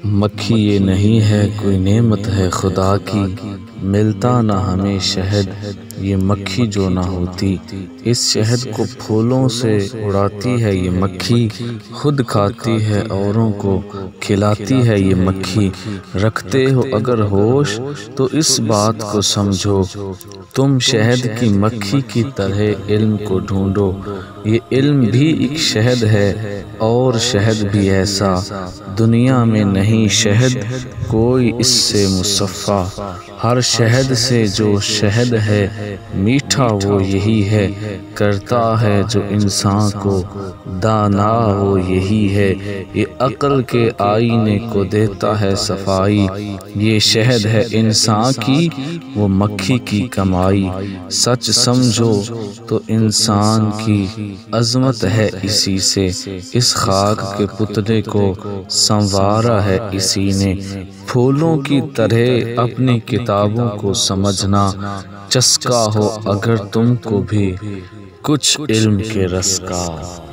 मक्खी ये नहीं है कोई नेमत है खुदा की, मिलता ना हमें शहद ये मक्खी जो ना होती। इस शहद को फूलों से उड़ाती है ये मक्खी, खुद खाती है औरों को खिलाती है ये मक्खी। रखते हो अगर होश तो इस बात को समझो, तुम शहद की मक्खी की तरह इल्म को ढूंढो। ये इल्म भी एक शहद है और शहद भी ऐसा, दुनिया में नहीं शहद कोई इससे मुसफ़्फ़ा। हर शहद से जो शहद है मीठा वो यही है, करता है जो इंसान को दाना वो यही है। ये अक्ल के आईने को देता है सफाई, ये शहद है इंसान की वो मक्खी की कमाई। सच समझो तो इंसान की अज़मत है इसी से, इस खाक के पुतले को संवारा है इसी ने। फूलों की तरह अपनी किताबों को समझना, चस्का हो अगर तुमको भी कुछ इल्म के रस का।